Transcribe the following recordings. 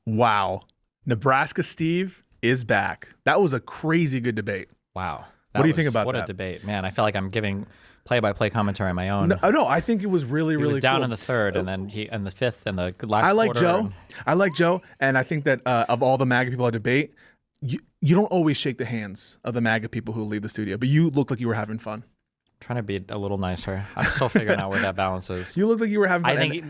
Wow. Nebraska Steve is back. That was a crazy good debate. Wow. What do you think about that? What a debate. Man, I feel like I'm giving play-by-play commentary on my own. No, I think it was really he was down cool. in the third, and then in the fifth, and the last I like quarter. Joe. I like Joe, and I think that of all the MAGA people I debate, you don't always shake the hands of the MAGA people who leave the studio, but you look like you were having fun. Trying to be a little nicer. I'm still figuring out where that balance is. You look like you were having fun. I think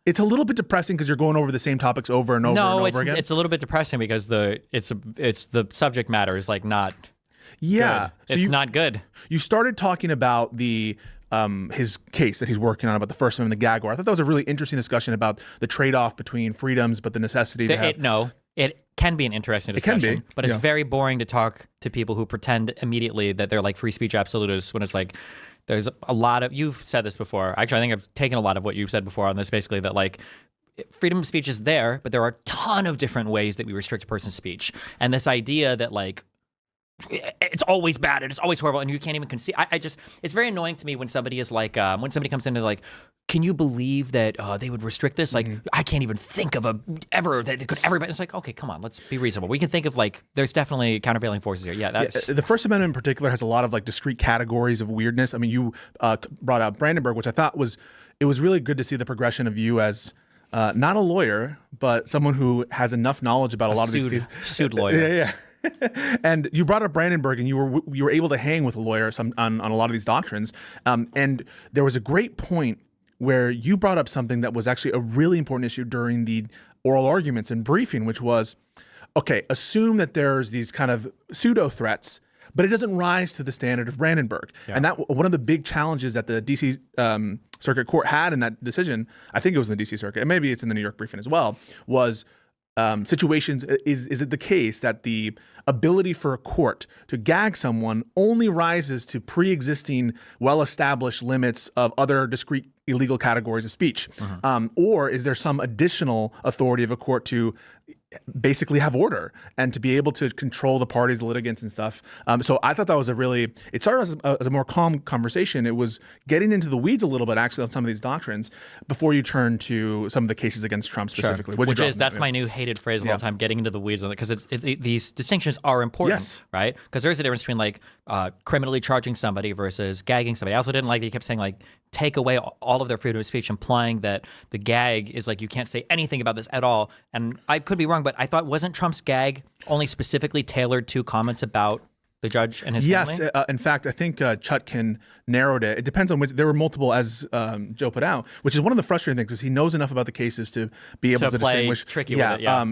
it's a little bit depressing because you're going over the same topics over and over and over again. It's a little bit depressing because it's the subject matter is like not good. It's not good. You started talking about the his case that he's working on about the First Amendment, the gag order. I thought that was a really interesting discussion about the trade-off between freedoms, but the necessity to have... It can be an interesting discussion, it can be, but it's very boring to talk to people who pretend immediately that they're like free speech absolutists when it's like there's a lot of, you've said this before. Actually, I think I've taken a lot of what you've said before on this, basically that like freedom of speech is there, but there are a ton of different ways that we restrict a person's speech. And this idea that like it's always bad and it's always horrible and you can't even conceive. It's very annoying to me when somebody is like, when somebody comes into like, can you believe that they would restrict this? Like, I can't even think of that they could ever. It's like, okay, come on, let's be reasonable. We can think of like, there's definitely countervailing forces here. Yeah, the First Amendment in particular has a lot of like discrete categories of weirdness. I mean, you brought out Brandenburg, which I thought was really good to see the progression of you as not a lawyer, but someone who has enough knowledge about a lot of these cases. Sued lawyer. Yeah. And you brought up Brandenburg, and you were able to hang with a lawyer on a lot of these doctrines. And there was a great point where you brought up something that was actually a really important issue during the oral arguments and briefing, which was, okay, assume that there's these kind of pseudo threats, but it doesn't rise to the standard of Brandenburg. Yeah. And that one of the big challenges that the D.C. Circuit Court had in that decision, I think it was in the D.C. Circuit, and maybe it's in the New York briefing as well, was situations, is it the case that the ability for a court to gag someone only rises to pre-existing well-established limits of other discrete illegal categories of speech? Or is there some additional authority of a court to basically have order and to be able to control the parties, the litigants and stuff? So I thought that was it started as a more calm conversation. It was getting into the weeds a little bit actually on some of these doctrines before you turn to some of the cases against Trump specifically. Sure. That's my new hated phrase of all time, getting into the weeds on it, because these distinctions are important, right? Because there's a difference between like criminally charging somebody versus gagging somebody. I also didn't like that he kept saying like take away all of their freedom of speech, implying that the gag is like you can't say anything about this at all. And I could be wrong, but I thought, wasn't Trump's gag only specifically tailored to comments about the judge and his family? Yes. In fact, I think Chutkin narrowed it. It depends on which. There were multiple, as Joe put out, which is one of the frustrating things, is he knows enough about the cases to be able to distinguish. Tricky with it, yeah.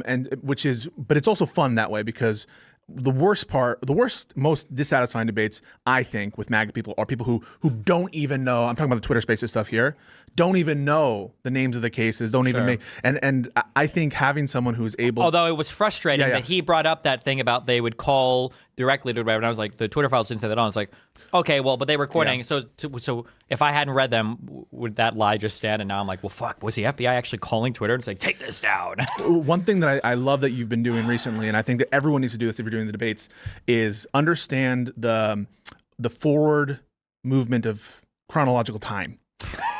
But it's also fun that way, because the worst, most dissatisfying debates, I think, with MAGA people are people who don't even know. I'm talking about the Twitter Spaces stuff here. Don't even know the names of the cases. Don't even make. And I think having someone who is able. Although it was frustrating that he brought up that thing about they would call directly to whatever, and I was like, the Twitter files didn't say that on. It's like, okay, well, but they were recording. Yeah. So if I hadn't read them, would that lie just stand? And now I'm like, well, fuck, was the FBI actually calling Twitter and saying, take this down? One thing that I love that you've been doing recently, and I think that everyone needs to do this if you're doing the debates, is understand the forward movement of chronological time,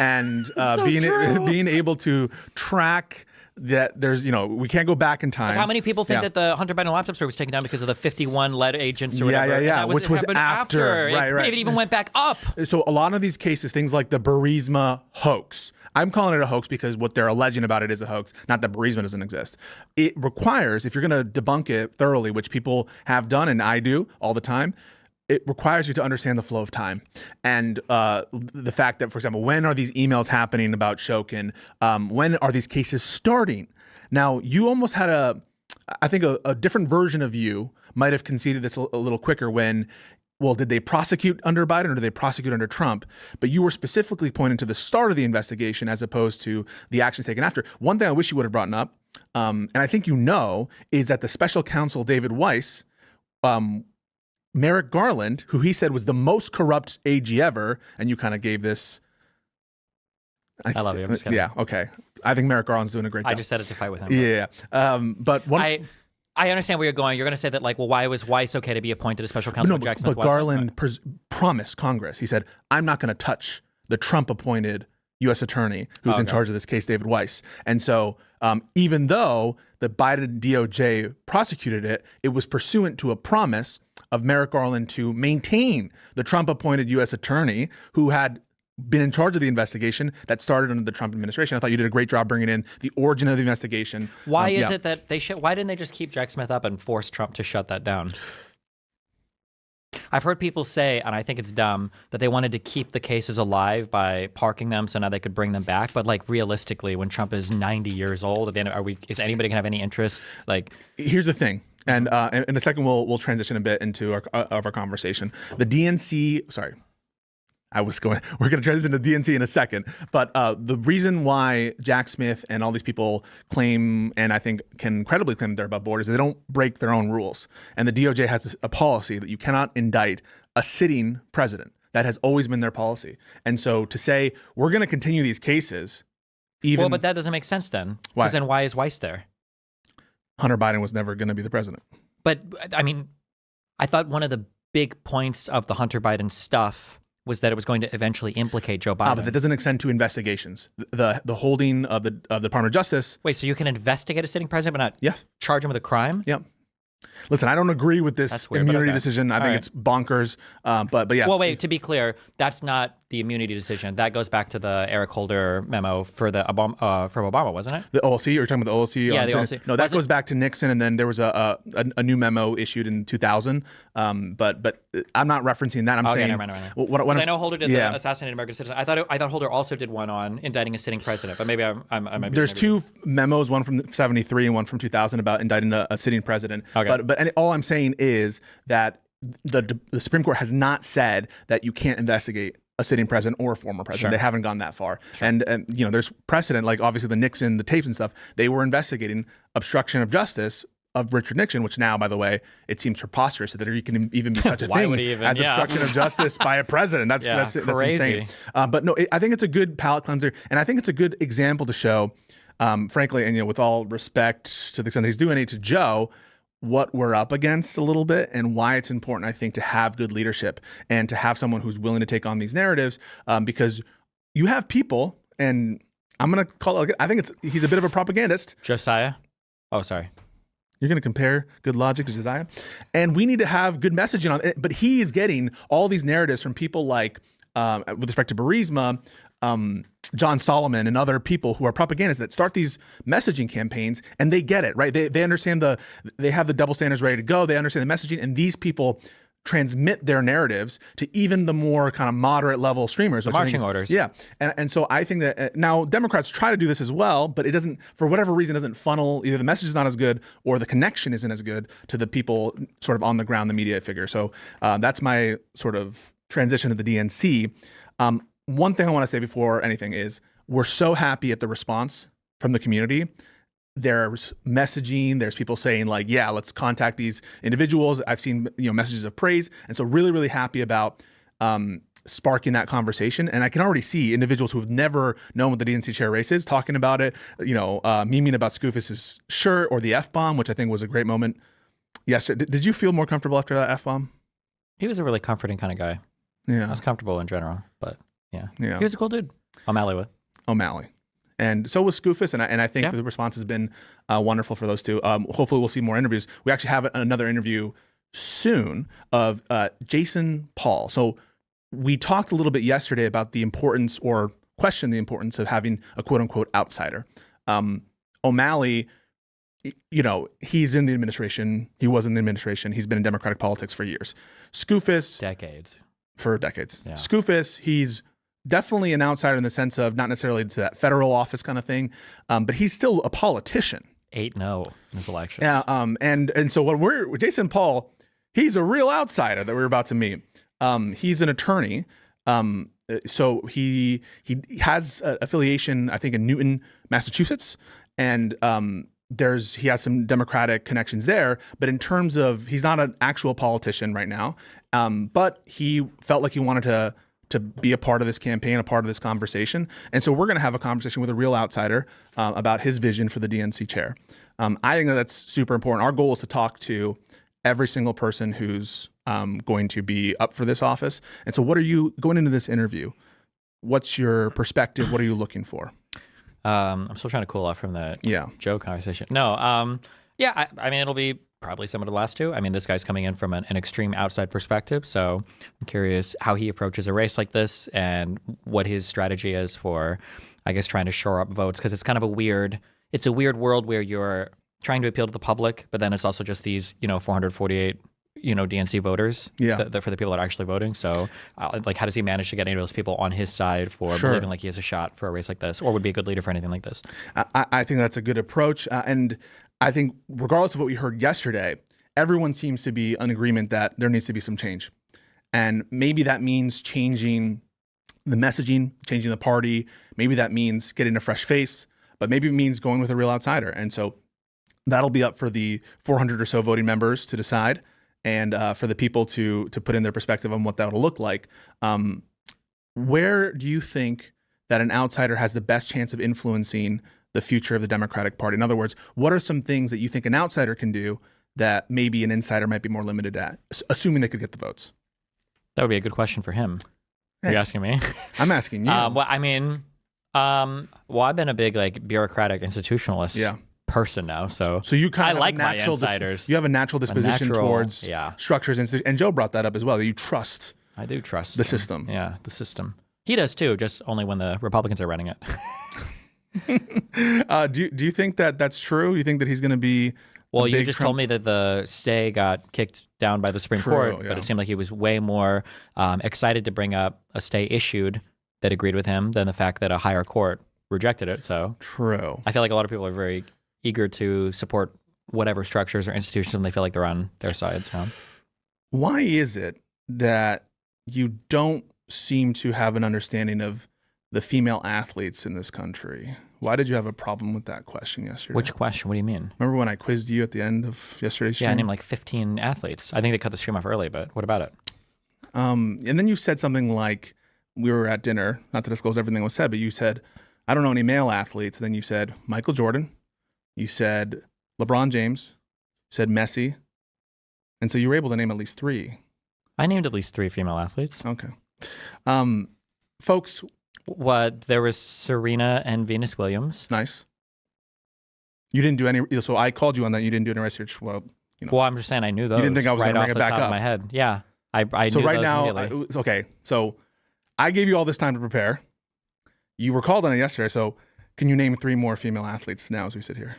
and being able to track that there's, we can't go back in time. Like how many people think that the Hunter Biden laptop store was taken down because of the 51 lead agents or whatever? Yeah. Which was after. Right. It even went back up. So a lot of these cases, things like the Burisma hoax, I'm calling it a hoax because what they're alleging about it is a hoax, not that Burisma doesn't exist. It requires, if you're going to debunk it thoroughly, which people have done and I do all the time, it requires you to understand the flow of time and the fact that, for example, when are these emails happening about Shokin? When are these cases starting? Now, you almost had I think a different version of you might have conceded this a little quicker when, well, did they prosecute under Biden or did they prosecute under Trump? But you were specifically pointing to the start of the investigation as opposed to the actions taken after. One thing I wish you would have brought up, and I think is that the special counsel, David Weiss, Merrick Garland, who he said was the most corrupt AG ever, and you kind of gave this. I love you. I'm just kidding. Yeah, okay. I think Merrick Garland's doing a great job. I just said it to fight with him. Yeah. But I understand where you're going. You're going to say that, like, well, why was Weiss okay to be appointed as special counsel? But Garland promised Congress. He said, I'm not going to touch the Trump-appointed U.S. attorney who's in charge of this case, David Weiss. And so even though the Biden DOJ prosecuted it, it was pursuant to a promise of Merrick Garland to maintain the Trump-appointed U.S. attorney who had been in charge of the investigation that started under the Trump administration. I thought you did a great job bringing in the origin of the investigation. Why is it that why didn't they just keep Jack Smith up and force Trump to shut that down? I've heard people say, and I think it's dumb, that they wanted to keep the cases alive by parking them so now they could bring them back. But like realistically, when Trump is 90 years old, is anybody gonna have any interest? Like, here's the thing. And in a second, we'll transition a bit into our conversation. The DNC, sorry, we're going to transition to DNC in a second. But the reason why Jack Smith and all these people claim, and I think can credibly claim they're above board, is they don't break their own rules. And the DOJ has a policy that you cannot indict a sitting president. That has always been their policy. And so to say, we're going to continue these cases, well, but that doesn't make sense then. Why? Because then why is Weiss there? Hunter Biden was never going to be the president. But I mean, I thought one of the big points of the Hunter Biden stuff was that it was going to eventually implicate Joe Biden. But that doesn't extend to investigations. The holding of the Department of Justice. Wait, so you can investigate a sitting president but not charge him with a crime? Yep. Listen, I don't agree with this immunity decision. I think it's bonkers. But yeah. Well, wait, to be clear, that's not the immunity decision. That goes back to the Eric Holder memo for the from Obama, wasn't it? The OLC? You're talking about the OLC? Yeah, the OLC. No, that goes back to Nixon, and then there was a new memo issued in 2000. But I'm not referencing that. I'm saying. Never mind. I know Holder did the assassinated American citizen. I thought Holder also did one on indicting a sitting president, but maybe I might be. There's two memos, one from 73 and one from 2000 about indicting a sitting president. Okay. But all I'm saying is that the Supreme Court has not said that you can't investigate a sitting president or a former president. Sure. They haven't gone that far. Sure. And there's precedent, like obviously the Nixon, the tapes and stuff. They were investigating obstruction of justice of Richard Nixon, which now, by the way, it seems preposterous that there can even be such a thing as obstruction of justice by a president. That's insane. But no, I think it's a good palate cleanser, and I think it's a good example to show, frankly, and with all respect to the extent that he's doing it, to Joe, what we're up against a little bit and why it's important, I think, to have good leadership and to have someone who's willing to take on these narratives, because you have people, and I'm going to call it, I think he's a bit of a propagandist. Josiah? Oh, sorry. You're going to compare good logic to Josiah? And we need to have good messaging on it. But he is getting all these narratives from people like, with respect to Burisma, John Solomon and other people who are propagandists that start these messaging campaigns, and they get it, right? They understand they have the double standards ready to go. They understand the messaging, and these people transmit their narratives to even the more kind of moderate level streamers. Marching orders. Yeah. And so I think that now Democrats try to do this as well, but it doesn't, for whatever reason, doesn't funnel, either the message is not as good or the connection isn't as good to the people sort of on the ground, the media figure. So that's my sort of transition to the DNC. One thing I want to say before anything is we're so happy at the response from the community. There's messaging, there's people saying like, yeah, let's contact these individuals. I've seen, messages of praise. And so really, really happy about sparking that conversation. And I can already see individuals who have never known what the DNC chair race is talking about it, memeing about Skoufis's shirt or the F-bomb, which I think was a great moment yesterday. Did you feel more comfortable after that F-bomb? He was a really comforting kind of guy. Yeah. I was comfortable in general, but yeah. He was a cool dude. O'Malley. And so was Skoufis, and I think the response has been wonderful for those two. Hopefully we'll see more interviews. We actually have another interview soon of Jason Paul. So we talked a little bit yesterday about the importance, or questioned the importance, of having a quote-unquote outsider. O'Malley, he's in the administration. He was in the administration. He's been in Democratic politics for years. Skoufis... For decades. Yeah. Skoufis, he's definitely an outsider in the sense of not necessarily to that federal office kind of thing, but he's still a politician. 8-0 in his election. Yeah, and so Jason Paul, he's a real outsider that we're about to meet. He's an attorney, so he has affiliation, I think, in Newton, Massachusetts, and he has some Democratic connections there, but in terms of, he's not an actual politician right now, but he felt like he wanted to be a part of this campaign, a part of this conversation. And so we're going to have a conversation with a real outsider about his vision for the DNC chair. I think that's super important. Our goal is to talk to every single person who's going to be up for this office. And so what are you, going into this interview, What's your perspective? What are you looking for? I'm still trying to cool off from the Yeah. Joe conversation. No, yeah, I mean, it'll be probably similar to the last two. I mean, this guy's coming in from an extreme outside perspective, so I'm curious how he approaches a race like this and what his strategy is for, I guess, trying to shore up votes, because it's kind of it's a weird world where you're trying to appeal to the public, but then it's also just these, 448 DNC voters for the people that are actually voting. So like, how does he manage to get any of those people on his side for believing like he has a shot for a race like this, or would be a good leader for anything like this? I think that's a good approach. And I think regardless of what we heard yesterday, everyone seems to be in agreement that there needs to be some change. And maybe that means changing the messaging, changing the party. Maybe that means getting a fresh face, but maybe it means going with a real outsider. And so that'll be up for the 400 or so voting members to decide, and for the people to put in their perspective on what that will look like. Where do you think that an outsider has the best chance of influencing the future of the Democratic Party? In other words, what are some things that you think an outsider can do that maybe an insider might be more limited at, assuming they could get the votes? That would be a good question for him. Are you asking me? I'm asking you. Well, I mean, I've been a big bureaucratic institutionalist person now, so you kind of I like my insiders. You have a natural disposition towards structures, and Joe brought that up as well. That you trust. I do trust the system. Yeah, the system. He does too, just only when the Republicans are running it. Do you think that that's true? You think that he's going to be? Well, you just told me that the stay got kicked down by the Supreme Court, but it seemed like he was way more excited to bring up a stay issued that agreed with him than the fact that a higher court rejected it. So true. I feel like a lot of people are very eager to support whatever structures or institutions when they feel like they're on their sides. Why is it that you don't seem to have an understanding of the female athletes in this country? Why did you have a problem with that question yesterday? Which question? What do you mean? Remember when I quizzed you at the end of yesterday's stream? Yeah, I named like 15 athletes. I think they cut the stream off early, but what about it? And then you said something like, we were at dinner, not to disclose everything that was said, but you said, I don't know any male athletes. And then you said Michael Jordan. You said LeBron James. You said Messi. And so you were able to name at least 3. I named at least 3 female athletes. Okay. Folks. What? There was Serena and Venus Williams. Nice. You didn't do any, so I called you on that. You didn't do any research. Well, Well, I'm just saying I knew those. You didn't think I was right going to off bring the it back top up? of my head. Yeah. I so knew right those now, immediately. okay. So I gave you all this time to prepare. You were called on it yesterday. So can you name 3 more female athletes now as we sit here?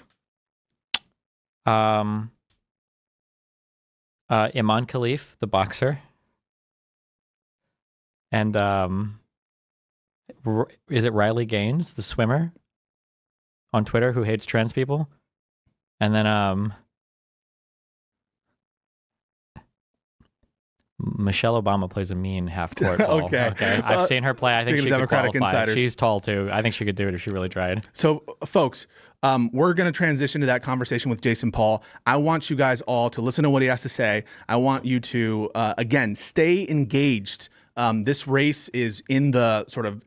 Iman Khalif, the boxer. And is it Riley Gaines, the swimmer on Twitter who hates trans people? And then Michelle Obama plays a mean half-court ball. Okay. I've seen her play. I think she could qualify. Insiders. She's tall, too. I think she could do it if she really tried. So, folks, we're going to transition to that conversation with Jason Paul. I want you guys all to listen to what he has to say. I want you to, again, stay engaged. This race is in the sort of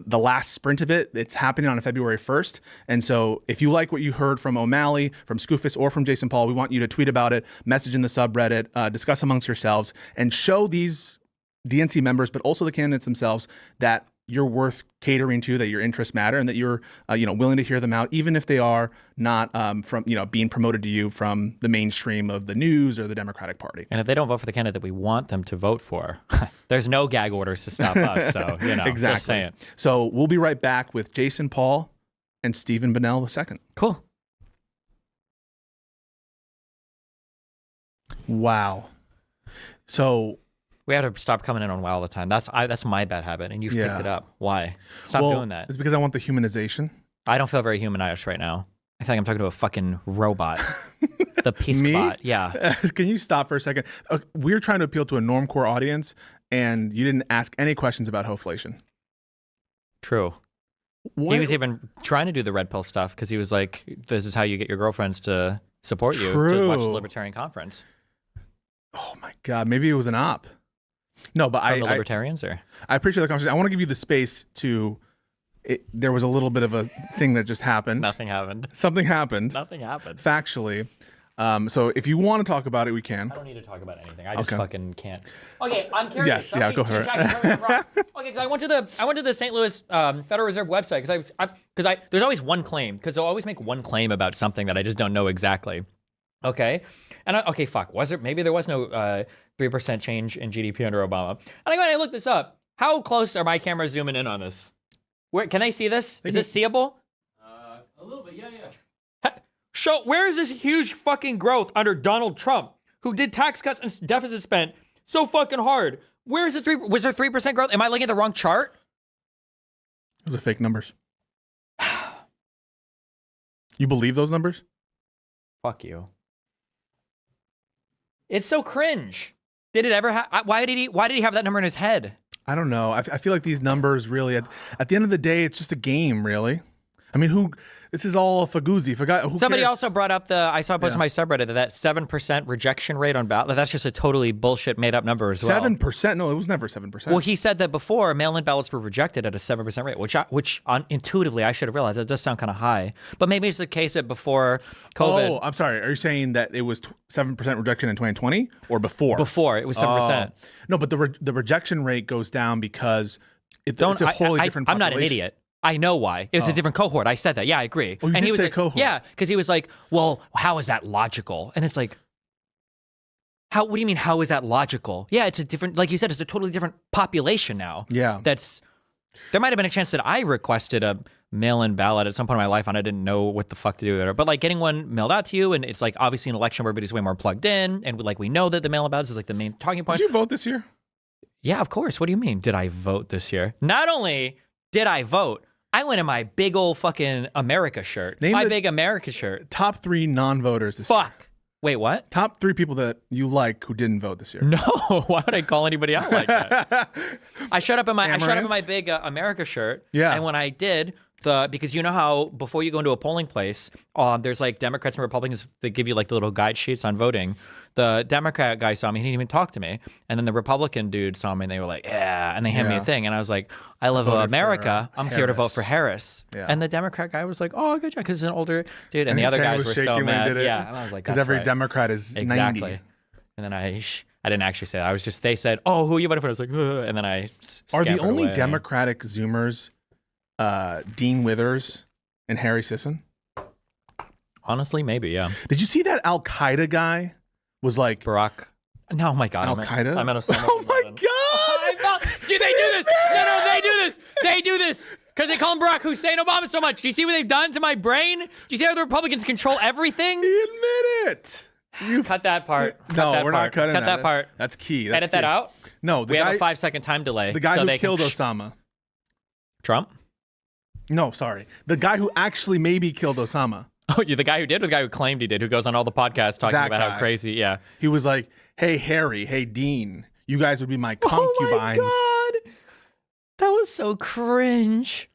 the last sprint of it. It's happening on February 1st. And so if you like what you heard from O'Malley, from Scoofus, or from Jason Paul, we want you to tweet about it, message in the subreddit, discuss amongst yourselves, and show these DNC members, but also the candidates themselves, that you're worth catering to, that your interests matter, and that you're willing to hear them out, even if they are not from being promoted to you from the mainstream of the news or the Democratic Party. And if they don't vote for the candidate that we want them to vote for, there's no gag orders to stop us. So Exactly. Just saying. So we'll be right back with Jason Paul and Stephen Bunnell II. Cool. Wow. So we have to stop coming in on WoW all the time. That's my bad habit, and you've picked it up. Why? Stop doing that. It's because I want the humanization. I don't feel very humanized right now. I feel like I'm talking to a fucking robot. The Pisco bot. Yeah. Can you stop for a second? We're trying to appeal to a normcore audience, and you didn't ask any questions about hoflation. True. He was even trying to do the red pill stuff because he was like, this is how you get your girlfriends to support you to watch the Libertarian Conference. Oh my God. Maybe it was an op. No, but From the Libertarians, or I appreciate the conversation. I want to give you the space to. There was a little bit of a thing that just happened. Nothing happened. Something happened. Nothing happened. Factually, So if you want to talk about it, we can. I don't need to talk about anything. I just fucking can't. Okay, I'm curious. Yes, yeah, go for it. Okay, because I went to the St. Louis Federal Reserve website because there's always one claim because they'll always make one claim about something that I just don't know exactly. Okay, and maybe there was no 3% change in GDP under Obama. And I go and I look this up. How close are my cameras zooming in on this? Where can they see this? Is this seeable? A little bit, yeah. Where is this huge fucking growth under Donald Trump, who did tax cuts and deficit spent so fucking hard? Where is it? Was there 3% growth? Am I looking at the wrong chart? Those are fake numbers. You believe those numbers? Fuck you. It's so cringe. Did it ever why did he have that number in his head? I don't know. I feel like these numbers really, at the end of the day, it's just a game, really. I mean, this is all fagoozy. Somebody also brought up I saw a post on my subreddit that 7% rejection rate on ballot. That's just a totally bullshit made up number as well. 7%? No, it was never 7%. Well, he said that before mail-in ballots were rejected at a 7% rate, which intuitively I should have realized. That does sound kind of high. But maybe it's the case that before COVID. Oh, I'm sorry. Are you saying that it was 7% rejection in 2020 or before? Before, it was 7%. No, but the rejection rate goes down because it's a wholly different population. I'm not an idiot. I know why. It was a different cohort. I said that. Yeah, I agree. Oh, you and did he was say like, cohort. Yeah, because he was like, well, how is that logical? And it's like, what do you mean, how is that logical? Yeah, it's a different, like you said, it's a totally different population now. Yeah. There might have been a chance that I requested a mail-in ballot at some point in my life and I didn't know what the fuck to do there. But like getting one mailed out to you, and it's like obviously an election where everybody's way more plugged in, and like we know that the mail-in ballots is like the main talking point. Did you vote this year? Yeah, of course. What do you mean? Did I vote this year? Not only did I vote, I went in my big old fucking America shirt. Name my the big America shirt. Top 3 non-voters this year. Fuck. Wait, what? Top 3 people that you like who didn't vote this year. No, why would I call anybody out like that? I showed up in my big America shirt. Yeah. And when I did, because you know how before you go into a polling place, there's like Democrats and Republicans that give you like the little guide sheets on voting. The Democrat guy saw me, he didn't even talk to me. And then the Republican dude saw me and they were like, yeah. And they handed me a thing. And I was like, I love America. I'm here to vote for Harris. Yeah. And the Democrat guy was like, oh, good job. Because he's an older dude. And the other guys were so mad. Yeah. And I was like, because every Democrat is exactly. 90. And then I didn't actually say that. they said, oh, who are you voting for? I was like, ugh. And then I Are the only away. Democratic Zoomers Dean Withers and Harry Sisson? Honestly, maybe, yeah. Did you see that Al Qaeda guy was like Barack? No, oh my God. Al Qaeda? I'm at Osama Oh bin my Laden. God! Dude, they do this. No, they do this. They do this. Because they call him Barack Hussein Obama so much. Do you see what they've done to my brain? Do you see how the Republicans control everything? He admit it. You cut that part. No, we're not cutting that. Cut that part. That's key. Edit that out? No, we have a 5-second time delay. The guy who killed Osama. Trump? No, sorry. The guy who actually maybe killed Osama. Oh, you're the guy who did, or the guy who claimed he did, who goes on all the podcasts talking about how crazy, yeah. He was like, hey, Harry, hey, Dean, you guys would be my concubines. Oh my God. That was so cringe.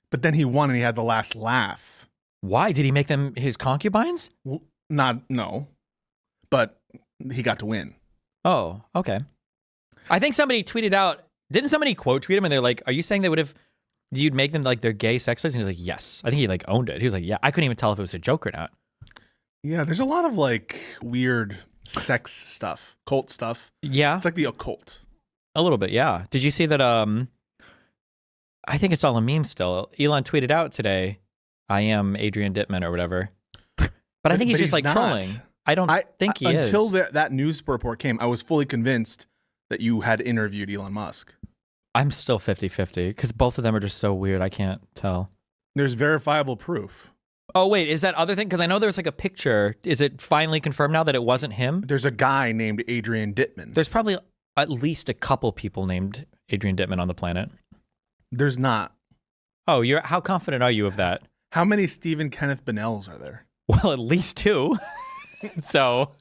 But then he won and he had the last laugh. Why? Did he make them his concubines? Well, no. But he got to win. Oh, okay. I think somebody tweeted out, didn't somebody quote tweet him and they're like, are you saying you'd make them like their gay sex slaves? And he was like, yes. I think he like owned it. He was like, yeah. I couldn't even tell if it was a joke or not. Yeah, there's a lot of like weird sex stuff, cult stuff. Yeah. It's like the occult. A little bit, yeah. Did you see that? I think it's all a meme still. Elon tweeted out today, I am Adrian Dittman or whatever. But I think he's just like not trolling. I don't think he is. Until that news report came, I was fully convinced that you had interviewed Elon Musk. I'm still 50-50 because both of them are just so weird. I can't tell. There's verifiable proof. Oh, wait. Is that other thing? Because I know there's like a picture. Is it finally confirmed now that it wasn't him? There's a guy named Adrian Dittman. There's probably at least a couple people named Adrian Dittman on the planet. There's not. Oh, how confident are you of that? How many Stephen Kenneth Bennells are there? Well, at least 2. So...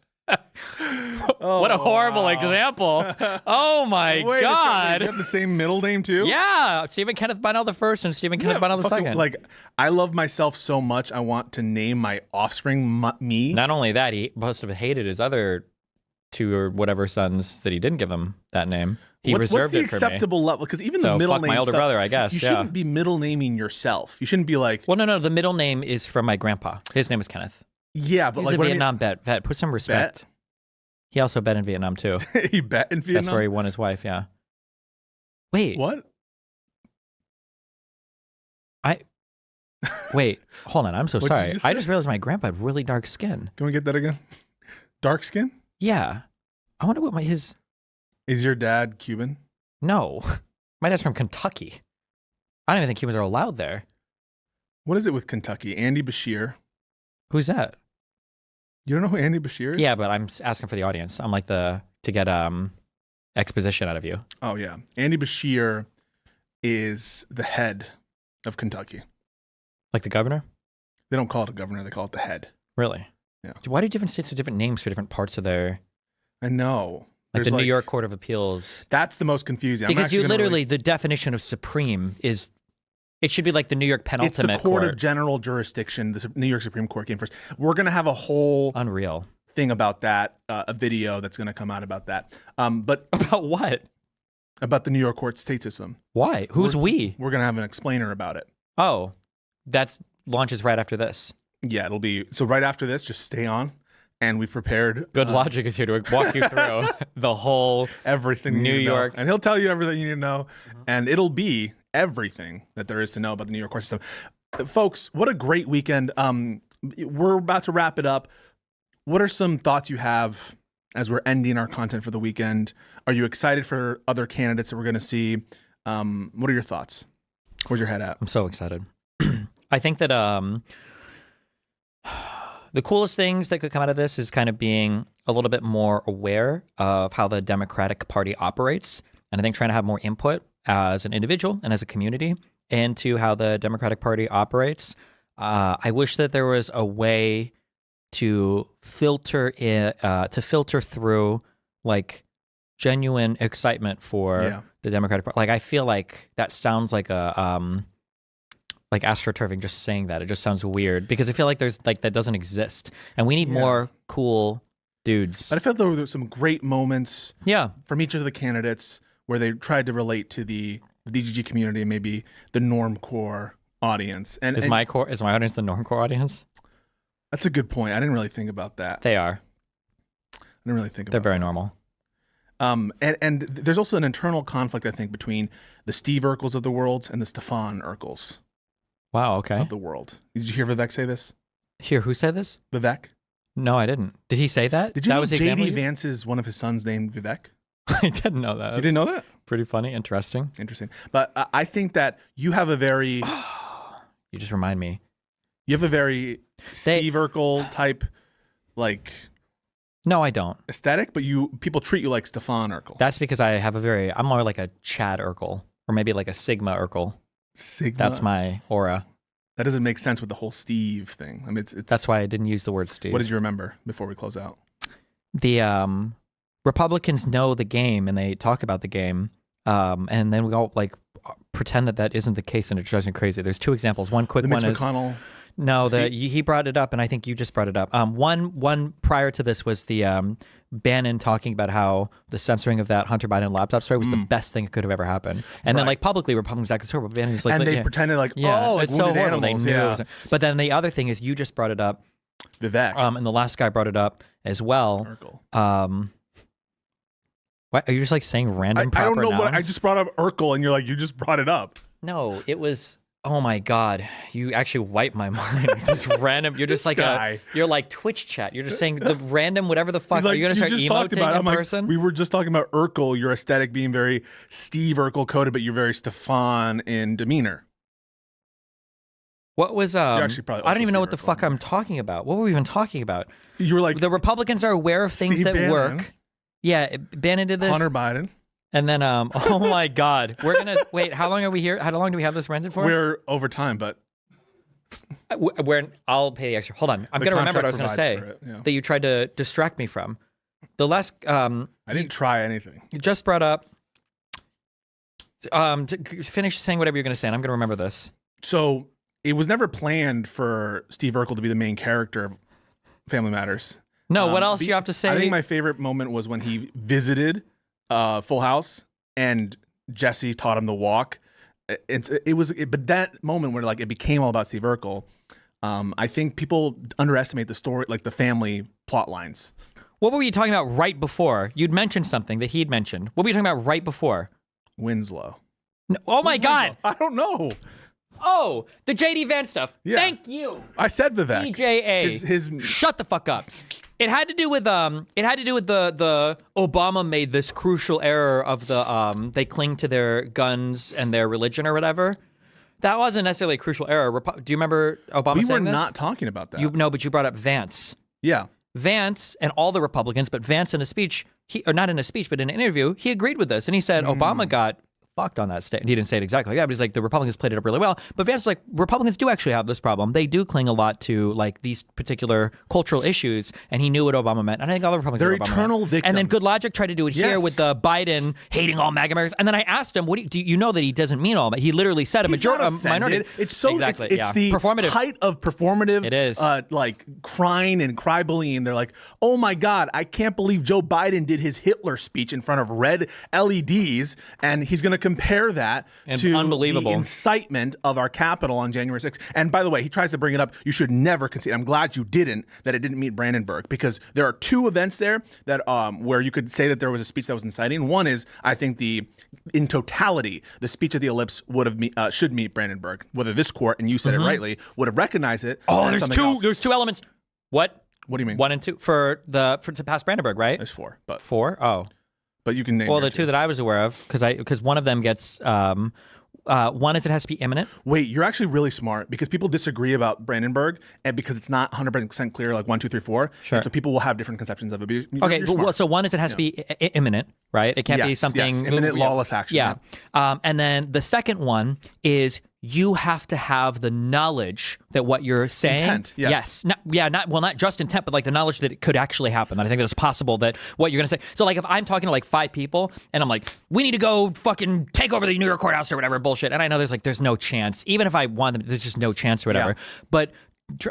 what a horrible example. Oh my God. You have the same middle name too? Yeah. Stephen Kenneth Bonnell the first and Stephen Kenneth Bonnell the second. Like, I love myself so much, I want to name my offspring me. Not only that, he must have hated his other 2 or whatever sons that he didn't give him that name. He reserved it for me. What's the acceptable level? Because even the middle name my older brother, I guess. You shouldn't be middle naming yourself. You shouldn't be like... Well, no. The middle name is from my grandpa. His name is Kenneth. Yeah, but He's like a what I Vietnam vet. Put some respect. Bet? He also bet in Vietnam too. He bet in Vietnam. That's where he won his wife. Yeah. Wait. What? Wait. Hold on. I'm so What'd you sorry. just I say? just realized my grandpa had really dark skin. Can we get that again? Dark skin? Yeah. I wonder what his. Is your dad Cuban? No. My dad's from Kentucky. I don't even think Cubans are allowed there. What is it with Kentucky? Andy Bashir. Who's that? You don't know who Andy Bashir is? Yeah, but I'm asking for the audience. I'm like to get exposition out of you. Oh yeah. Andy Bashir is the head of Kentucky. Like the governor? They don't call it a governor, they call it the head. Really? Yeah. Why do different states have different names for different parts of their I know. like There's the New York Court of Appeals? That's the most confusing. I'm Because actually you gonna literally the definition of supreme is it should be like the New York penultimate it's the court of general jurisdiction. The New York Supreme Court came first. We're gonna have a whole Unreal. thing about that, a video that's gonna come out about that. But About what? about the New York court state system. Why? Who's we? We're gonna have an explainer about it. Oh, that's launches right after this. Yeah, it'll be so right after this. Just stay on, and we've prepared Good Logic is here to walk you through the whole. everything you New need to know. York. And he'll tell you everything you need to know, and it'll be everything that there is to know about the New York court system. Folks, what a great weekend. We're about to wrap it up. What are some thoughts you have as we're ending our content for the weekend? Are you excited for other candidates that we're going to see? What are your thoughts? Where's your head at? I'm so excited. I think that the coolest things that could come out of this is kind of being a little bit more aware of how the Democratic Party operates. And I think trying to have more input as an individual and as a community into how the Democratic Party operates. I wish that there was a way to filter through like genuine excitement for the Democratic Party. Like I feel like that sounds like a like astroturfing just saying that. It just sounds weird because I feel like there's like that doesn't exist. And we need more cool dudes. But I felt there were some great moments Yeah. from each of the candidates where they tried to relate to the DGG community and maybe the normcore audience. And Is my audience the normcore audience? that's a good point. I didn't really think about that. They are. I didn't really think about They're very normal. and there's also an internal conflict, I think, between the Steve Urkels of the world and the Stefan Urkels Wow, okay. of the world. Did you hear Vivek say this? Here, who said this? Vivek? No, I didn't. Did he say that? Did you that know was the example JD you used? Vance's one of his sons named Vivek? I didn't know that. You didn't know that? Pretty funny, interesting. Interesting. But I think that you have a very You just remind me. Steve Urkel type like No, I don't. aesthetic, but people treat you like Stefan Urkel. That's because I'm more like a Chad Urkel or maybe like a Sigma Urkel. Sigma. That's my aura. That doesn't make sense with the whole Steve thing. I mean, it's That's why I didn't use the word Steve. What did you remember before we close out? The Republicans know the game and they talk about the game, and then we all like pretend that isn't the case, and it drives me crazy. There's two examples. One quick The Mitch one is McConnell. no, he brought it up, and I think you just brought it up. One prior to this was the Bannon talking about how the censoring of that Hunter Biden laptop story was the best thing that could have ever happened, and then Right. like publicly Republicans acted terrible. Bannon was like, And they yeah, pretended like, yeah, oh, like it's so wounded horrible. animals. They knew it Yeah. wasn't. But then the other thing is you just brought it up, Vivek. and the last guy brought it up as well. Urkel. What, are you just like saying random I proper don't know what I nouns? just brought up Urkel, and you're like, you just brought it up. No, it was. Oh my God! You actually wiped my mind. This random. You're just This like guy. you're like Twitch chat. You're just saying the random whatever the fuck. He's like, Are you gonna start just talked emoting about it. I'm in like, person? we were just talking about Urkel, your aesthetic being very Steve Urkel coded, but you're very Stefan in demeanor. What was actually probably I don't also even know Steve what the Urkel. fuck I'm talking about. What were we even talking about? You were like The Republicans are aware of things Steve that Bannon. work. Yeah, Bannon did this, Hunter Biden. and then oh my God, we're gonna wait. How long are we here? How long do we have this rented for? We're over time, but I'll pay the extra. Hold on, I'm The gonna remember what I was contract gonna say provides for it, yeah. that you tried to distract me from. The last I didn't try anything. you just brought up. Finish saying whatever you're gonna say, and I'm gonna remember this. So it was never planned for Steve Urkel to be the main character of Family Matters. No, what else do you have to say? I think my favorite moment was when he visited Full House and Jesse taught him to walk. But that moment where like it became all about Steve Urkel, I think people underestimate the story, like the family plot lines. What were you talking about right before? You'd mentioned something that he'd mentioned. What were you talking about right before? Winslow. No, oh my God. I don't know. Oh, the JD Vance stuff. Yeah. Thank you. I said Vivek. EJA. His Shut the fuck up. It had to do with the Obama made this crucial error of the they cling to their guns and their religion or whatever. That wasn't necessarily a crucial error. Do you remember Obama we saying were this? not talking about that. But you brought up Vance. Yeah. Vance and all the Republicans, but Vance in a speech, or not in a speech, but in an interview, he agreed with this. And he said Obama got fucked on that state. He didn't say it exactly like that, but he's like, the Republicans played it up really well. But Vance is like, Republicans do actually have this problem. They do cling a lot to like these particular cultural issues. And he knew what Obama meant. And I think all the Republicans They're knew what Obama eternal meant. victims. And then Good Logic tried to do it here Yes. with the Biden hating all MAGA Americans. And then I asked him, do you know that he doesn't mean all that? He literally said He's not offended. minority. It's so exactly, it's yeah. the performative. height of performative. It is. Like crying and cry bullying. They're like, oh my God, I can't believe Joe Biden did his Hitler speech in front of red LEDs, and he's going to compare that to unbelievable the incitement of our Capitol on January 6th. And by the way, he tries to bring it up. You should never concede. I'm glad you didn't. That it didn't meet Brandenburg, because there are two events there that where you could say that there was a speech that was inciting. One is, I think in totality, the speech of the ellipse would have should meet Brandenburg. Whether this court, and you said it rightly, would have recognized it. Oh, as there's something two. else. There's two elements. What? What do you mean? 1 and 2 to pass Brandenburg, right? There's 4, but 4. Oh, but you can name. well, your the two that I was aware of, because one of them gets. One is it has to be imminent. Wait, you're actually really smart, because people disagree about Brandenburg, and because it's not 100% clear, like 1, 2, 3, 4. Sure. And so people will have different conceptions of it. But Okay, you're smart. so one is it has to be imminent, right? It can't be something imminent lawless action. Yeah. And then the second one is you have to have the knowledge that what you're saying. Intent, yes. Not just intent, but like the knowledge that it could actually happen. That I think that it's possible that what you're going to say. So like if I'm talking to like 5 people and I'm like, we need to go fucking take over the New York courthouse or whatever bullshit. And I know there's no chance. Even if I want them, there's just no chance or whatever. Yeah. But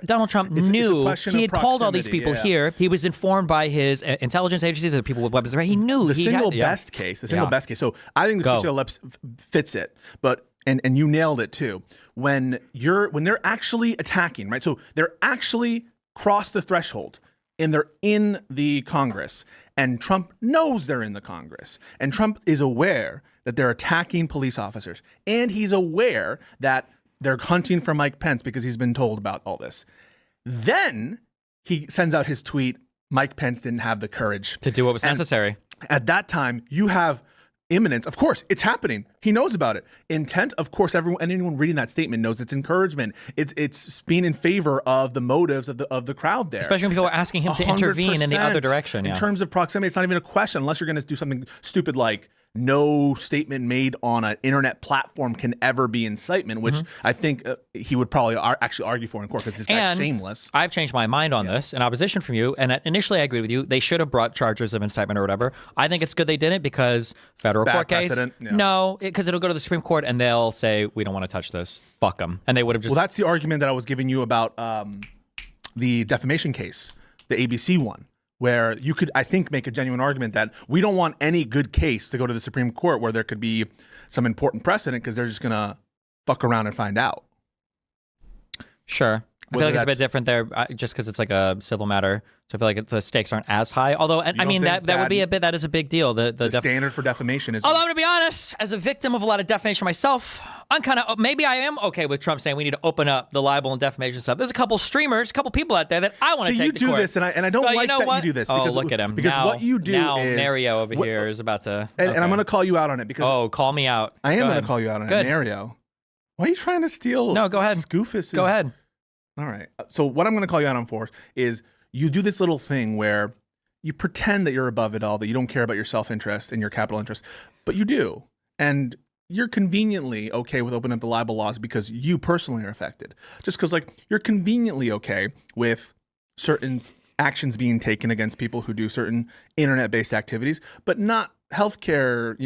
Donald Trump It's a knew question he of had called all these proximity, people yeah. here. He was informed by his intelligence agencies, the people with weapons. Right? He knew The he single had, yeah. best case. The single Yeah. best case. So I think the speech of the lips fits it, but and you nailed it too. When they're actually attacking, right? So they're actually crossed the threshold, and they're in the Congress, and Trump knows they're in the Congress, and Trump is aware that they're attacking police officers, and he's aware that they're hunting for Mike Pence because he's been told about all this. Then he sends out his tweet, Mike Pence didn't have the courage to do what was And necessary. At that time, you have imminence. Of course, it's happening. He knows about it. Intent, of course, anyone reading that statement knows it's encouragement. It's being in favor of the motives of the crowd there. Especially when people are asking him to intervene in the other 100%. direction. In Yeah. terms of proximity, it's not even a question unless you're going to do something stupid like no statement made on an internet platform can ever be incitement, which I think he would probably actually argue for in court because this guy's And shameless. I've changed my mind on this in opposition from you. And initially, I agree with you. They should have brought charges of incitement or whatever. I think it's good they didn't because federal Bad court case. precedent, yeah. No, because it'll go to the Supreme Court and they'll say we don't want to touch this. Fuck them, and they would have just. Well, that's the argument that I was giving you about the defamation case, the ABC one, where you could, I think, make a genuine argument that we don't want any good case to go to the Supreme Court where there could be some important precedent because they're just going to fuck around and find out. Sure. I feel Whether like it's a bit that's- different there just because it's like a civil matter. So I feel like the stakes aren't as high. Although, I don't mean, think that would be that is a big deal. The standard for defamation is... Although, I'm going to be honest, as a victim of a lot of defamation myself, I'm kind of, maybe I am okay with Trump saying we need to open up the libel and defamation stuff. There's a couple streamers, a couple people out there that I want to See, take you to do court. this, and I don't But like you know that what? you do this. Oh, Because, look at him. Because now, what you do now is... Mario over what- here is about to... And I'm going to call you out on it because... Oh, call me out. I am Go going to ahead. call you out on Good. it, Mario. Why are you trying to steal... No, go ahead. Scoofus Go ahead. All right. So what I'm going to call you out on for is you do this little thing where you pretend that you're above it all, that you don't care about your self-interest and your capital interest, but you do. And you're conveniently okay with opening up the libel laws because you personally are affected. Just because, like, you're conveniently okay with certain actions being taken against people who do certain internet-based activities, but not healthcare,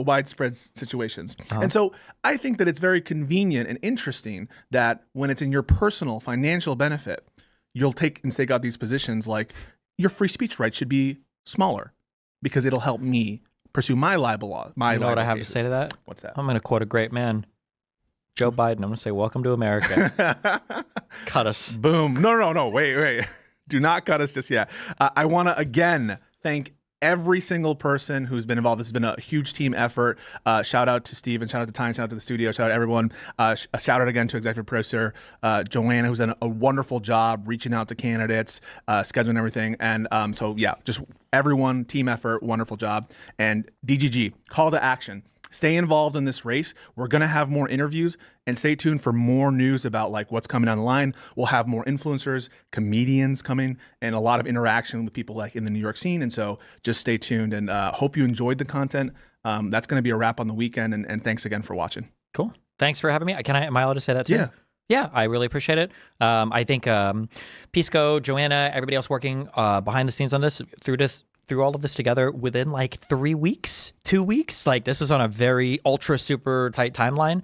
widespread situations. And so I think that it's very convenient and interesting that when it's in your personal financial benefit, you'll take and stake out these positions like your free speech rights should be smaller because it'll help me pursue my libel law. You know what I have cases. to say to that? What's that? I'm going to quote a great man. Joe Biden, I'm gonna say welcome to America. Cut us. Boom. No. Wait. Do not cut us just yet. I want to again thank every single person who's been involved. This has been a huge team effort. Shout out to Steve and shout out to Tyne, shout out to the studio, shout out to everyone. A shout out again to executive producer Joanna, who's done a wonderful job reaching out to candidates, scheduling everything. And so yeah, just everyone, team effort, wonderful job. And DGG, call to action. Stay involved in this race. We're going to have more interviews, and stay tuned for more news about like what's coming down the line. We'll have more influencers, comedians coming, and a lot of interaction with people like in the New York scene. And so just stay tuned, and hope you enjoyed the content. That's going to be a wrap on the weekend, and thanks again for watching. Cool. Thanks for having me. Am I allowed to say that too? Yeah. Yeah, I really appreciate it. I think Pisco, Joanna, everybody else working behind the scenes on this, through all of this together within like 3 weeks, 2 weeks. Like this is on a very ultra super tight timeline.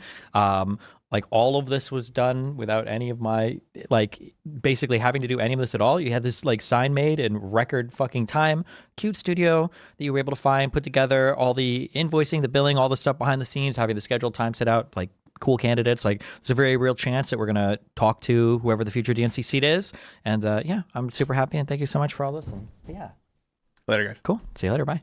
Like all of this was done without any of my like basically having to do any of this at all. You had this like sign made in record fucking time. Cute studio that you were able to find, put together, all the invoicing, the billing, all the stuff behind the scenes, having the scheduled time set out, like cool candidates. Like there's a very real chance that we're gonna talk to whoever the future DNC seat is. And yeah, I'm super happy, and thank you so much for all this. And yeah. Later, guys. Cool. See you later. Bye.